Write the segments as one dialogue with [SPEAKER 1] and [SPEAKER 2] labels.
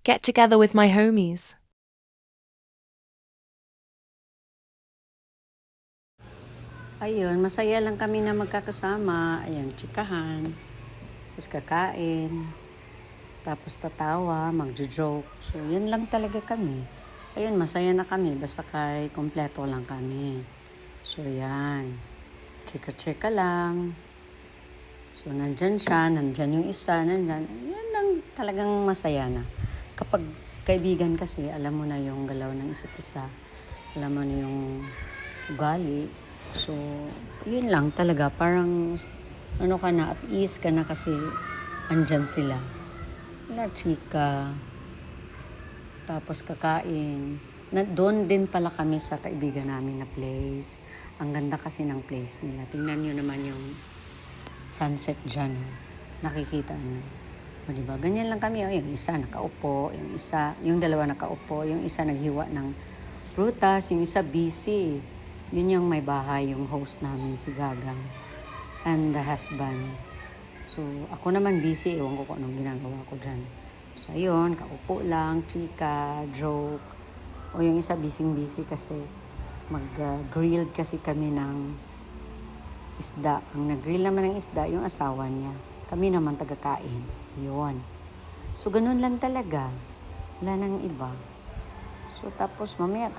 [SPEAKER 1] get together with my homies.
[SPEAKER 2] Ayun, masaya lang kami na magkakasama. Ayan, tsikahan. Tapos kakain. Tapos tatawa, magjo-joke. So, yan lang talaga kami. Ayun, masaya na kami. Basta kay kompleto lang kami. So, yan. Chika-chika lang. So, nandyan siya, nandyan yung isa, nandyan. Yan lang talagang masaya na. Kapag kaibigan kasi, alam mo na yung galaw ng isa't isa. Alam mo na yung ugali. So, yun lang talaga. Parang, ano ka na, at ease ka na kasi andyan sila. Wala, chika. Tapos kakain. Doon din pala kami sa kaibigan namin na place. Ang ganda kasi ng place nila. Tingnan nyo naman yung sunset dyan. Nakikita nyo. O diba? Ganyan lang kami. O, yung isa nakaupo, yung dalawa nakaupo, yung isa naghiwa ng prutas, yung isa busy. Yun yung may bahay, yung host namin, si Gagang. And the husband. So, ako naman busy. Ewan ko kung anong ginagawa ko dyan. So, ayun, kaupo lang, chika, joke. O yung isa busy kasi mag-grilled kasi kami ng isda. Ang nag-grill naman ng isda, yung asawa niya. Kami naman tagakain. Yun. So, ganun lang talaga. Wala nang iba. So, tapos mamaya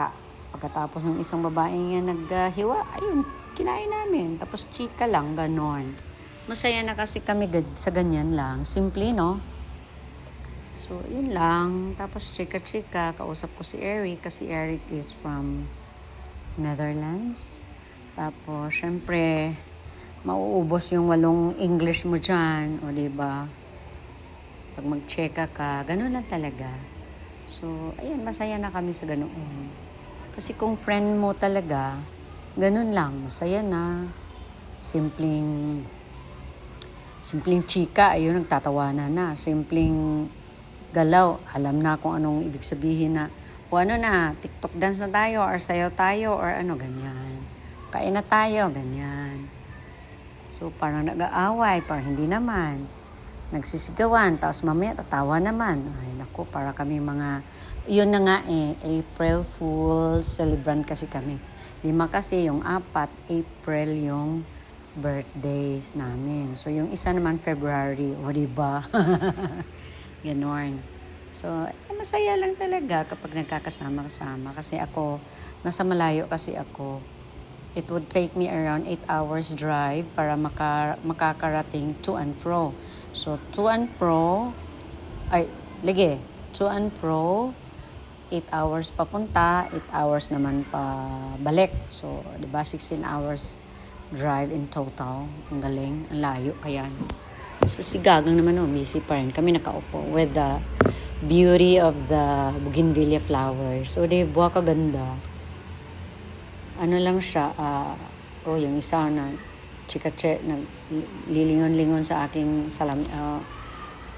[SPEAKER 2] pagkatapos ng isang babae nga naghiwa, ayun, kinain namin. Tapos chika lang, ganon. Masaya na kasi kami sa ganyan lang. Simple, no? So, yun lang. Tapos chika-chika, kausap ko si Eric kasi Eric is from Netherlands. Tapos, syempre, mauubos yung 8 English mo dyan. O, diba? Pag mag-cheka ka, ganun lang talaga. So, ayun, masaya na kami sa ganoon. Kasi kung friend mo talaga, ganun lang, masaya na. Simpleng chika, ayun, nagtatawanan na. Simpleng galaw, alam na kung anong ibig sabihin na, o ano na, TikTok dance na tayo, or sayaw tayo, or ano, ganyan. Kain na tayo, ganyan. So, parang nag-aaway, parang hindi naman. Nagsisigawan, tapos mamaya tatawa naman. Ay, naku, para kami yun na nga April Fool celebrant kasi kami. 5 kasi, yung 4, April yung birthdays namin. So, yung isa naman February, o diba? Ganon. So, masaya lang talaga kapag nagkakasama-kasama. Kasi ako, nasa malayo kasi ako. It would take me around 8 hours drive para makakarating to and fro. So, to and fro, to and fro, 8 hours papunta, 8 hours naman pa balik. So, di ba 16 hours drive in total. Ang galing, ang layo kaya. So, si Gagang naman, busy pa rin. Kami nakaupo with the beauty of the bougainvillea flower. So, di ba kaganda? Ano lang siya, yung isa na lilingon-lingon sa aking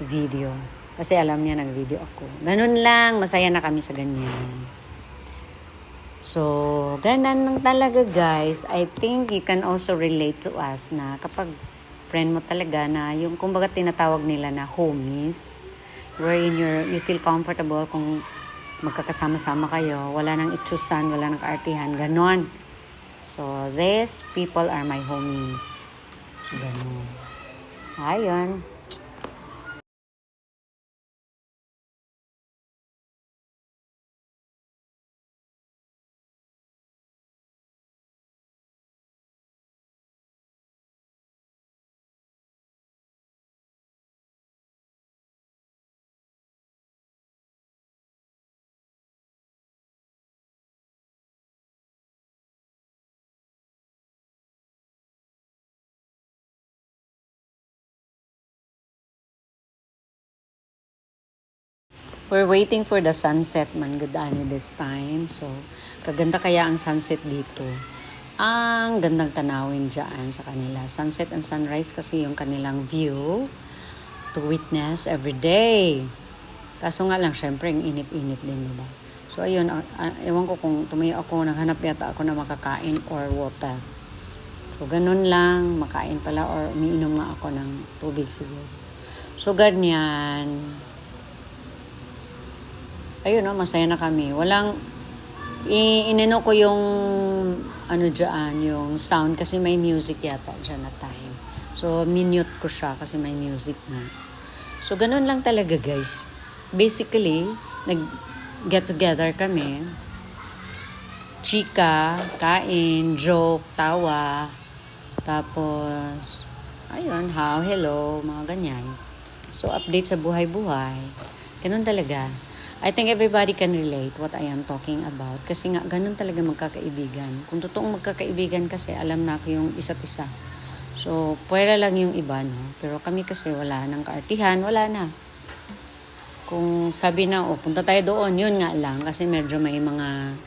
[SPEAKER 2] video. Kasi alam niya nag-video ako. Ganun lang, masaya na kami sa ganyan. So, ganun lang talaga guys. I think you can also relate to us na kapag friend mo talaga na yung kumbaga tinatawag nila na homies, wherein you feel comfortable kung magkakasama-sama kayo, wala nang itsusan, wala nang kaartihan, ganon. So, these people are my homies. So, ganon. Ayun. We're waiting for the sunset man gudani this time. So, kaganda kaya ang sunset dito. Ang gandang tanawin dyan sa kanila. Sunset and sunrise kasi yung kanilang view to witness every day. Kaso nga lang, syempre, ang init-init din, diba? So, ayun, ewan ko kung tumayo ako, naghanap yata ako na makakain or water. So, ganun lang, makain pala or umiinom nga ako ng tubig siguro. So, ganyan. ayun, no, masaya na kami. Walang, inano ko yung, ano dyan, yung sound, kasi may music yata dyan na time. So, minute ko siya kasi may music na. So, ganun lang talaga, guys. Basically, nag-get together kami. Chika, kain, joke, tawa. Tapos, ayun, how, hello, mga ganyan. So, update sa buhay-buhay. Ganun talaga. I think everybody can relate what I am talking about. Kasi nga, ganun talaga magkakaibigan. Kung totoong magkakaibigan kasi, alam na ko yung isa't isa. So, pwera lang yung iba, no? Pero kami kasi wala nang kaartihan, wala na. Kung sabi na, punta tayo doon, yun nga lang. Kasi medyo may mga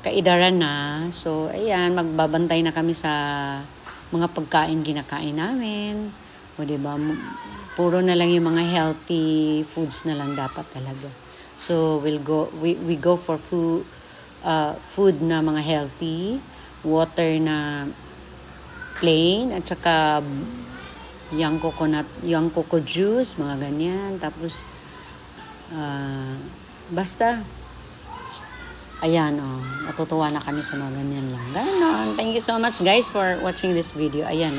[SPEAKER 2] kaidaran na. So, ayan, magbabantay na kami sa mga pagkain ginakain namin. O, diba? Puro na lang yung mga healthy foods na lang dapat talaga. So, we go for food na mga healthy, water na plain, at saka young coco juice, mga ganyan. Tapos, basta, ayan, natutuwa na kami sa mga ganyan lang. Ganon. Thank you so much, guys, for watching this video. Ayan,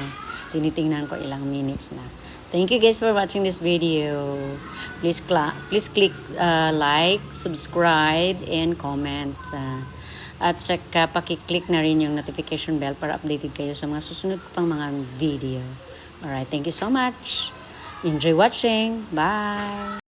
[SPEAKER 2] tinitingnan ko ilang minutes na. Thank you, guys, for watching this video. Please click like, subscribe, and comment. At saka pakiclick na rin yung notification bell para updated kayo sa mga susunod ko pang mga video. Alright, thank you so much. Enjoy watching. Bye!